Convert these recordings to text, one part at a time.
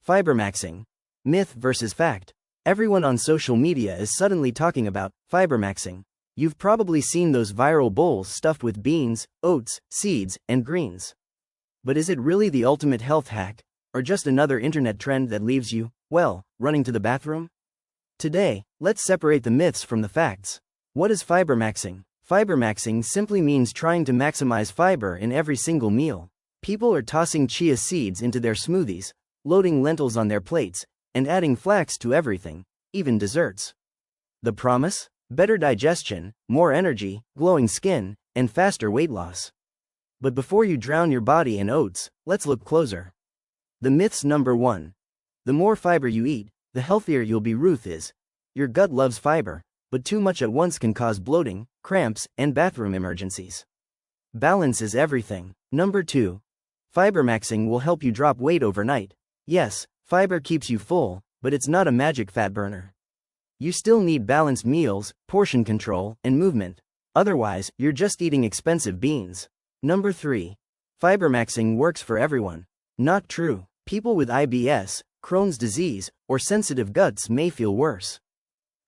Fibermaxxing. Myth versus fact. Everyone on social media is suddenly talking about fibermaxxing. You've probably seen those viral bowls stuffed with beans, oats, seeds, and greens. But is it really the ultimate health hack, or just another internet trend that leaves you, well, running to the bathroom? Today, let's separate the myths from the facts. What is fibermaxxing? Fibermaxxing simply means trying to maximize fiber in every single meal. People are tossing chia seeds into their smoothies, loading lentils on their plates, and adding flax to everything, even desserts. The promise? Better digestion, more energy, glowing skin, and faster weight loss. But before you drown your body in oats, let's look closer. The myths. Number 1. The more fiber you eat, the healthier you'll be. Truth is, your gut loves fiber, but too much at once can cause bloating, cramps, and bathroom emergencies. Balance is everything. Number 2. Fibermaxxing will help you drop weight overnight. Yes, fiber keeps you full, but it's not a magic fat burner. You still need balanced meals, portion control, and movement. Otherwise, you're just eating expensive beans. Number 3. Fibermaxxing works for everyone. Not true. People with IBS, Crohn's disease, or sensitive guts may feel worse.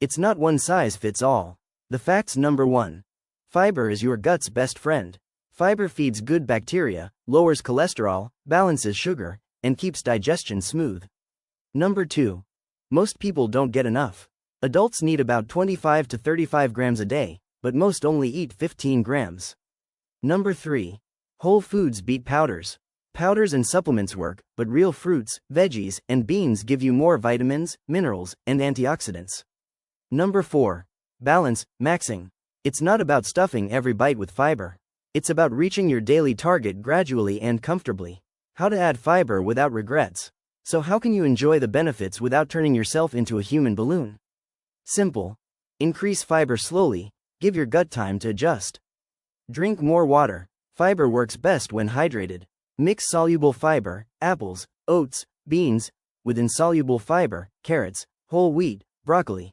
It's not one size fits all. The facts. Number 1. Fiber is your gut's best friend. Fiber feeds good bacteria, lowers cholesterol, balances sugar, and keeps digestion smooth. Number 2. Most people don't get enough. Adults need about 25 to 35 grams a day, but most only eat 15 grams. Number 3. Whole foods beat powders. Powders and supplements work, but real fruits, veggies, and beans give you more vitamins, minerals, and antioxidants. Number 4. Balance, maxing. It's not about stuffing every bite with fiber. It's about reaching your daily target gradually and comfortably. How to add fiber without regrets. So how can you enjoy the benefits without turning yourself into a human balloon? Simple. Increase fiber slowly, give your gut time to adjust. Drink more water. Fiber works best when hydrated. Mix soluble fiber, apples, oats, beans, with insoluble fiber, carrots, whole wheat, broccoli.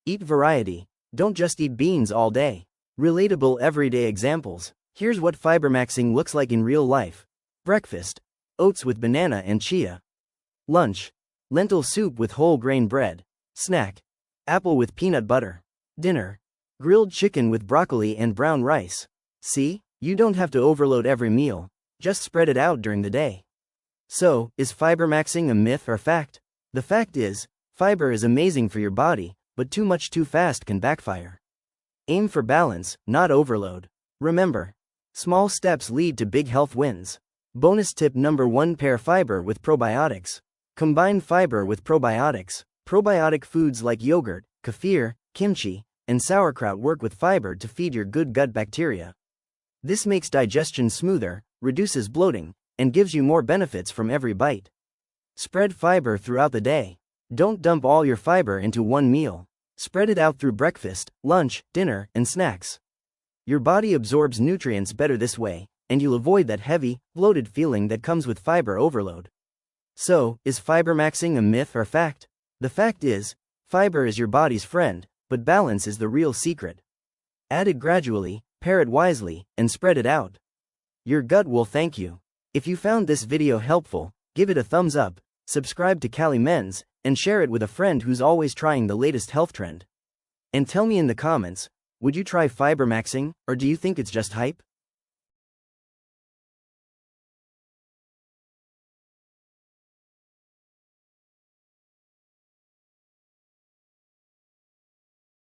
Eat variety. Don't just eat beans all day. Relatable everyday examples. Here's what fibermaxxing looks like in real life. Breakfast. Oats with banana and chia. Lunch. Lentil soup with whole grain bread. Snack. Apple with peanut butter. Dinner. Grilled chicken with broccoli and brown rice. See? You don't have to overload every meal. Just spread it out during the day. So, is fibermaxxing a myth or fact? The fact is, fiber is amazing for your body, but too much too fast can backfire. Aim for balance, not overload. Remember, small steps lead to big health wins. Bonus tip. Number 1. Pair fiber with probiotics. Combine fiber with probiotics. Probiotic foods like yogurt, kefir, kimchi, and sauerkraut work with fiber to feed your good gut bacteria. This makes digestion smoother, reduces bloating, and gives you more benefits from every bite. Spread fiber throughout the day. Don't dump all your fiber into one meal. Spread it out through breakfast, lunch, dinner, and snacks. Your body absorbs nutrients better this way, and you'll avoid that heavy, bloated feeling that comes with fiber overload. So, is fibermaxxing a myth or fact? The fact is, fiber is your body's friend, but balance is the real secret. Add it gradually, pair it wisely, and spread it out. Your gut will thank you. If you found this video helpful, give it a thumbs up, subscribe to Cali Men's, and share it with a friend who's always trying the latest health trend. And tell me in the comments, would you try fibermaxxing, or do you think it's just hype?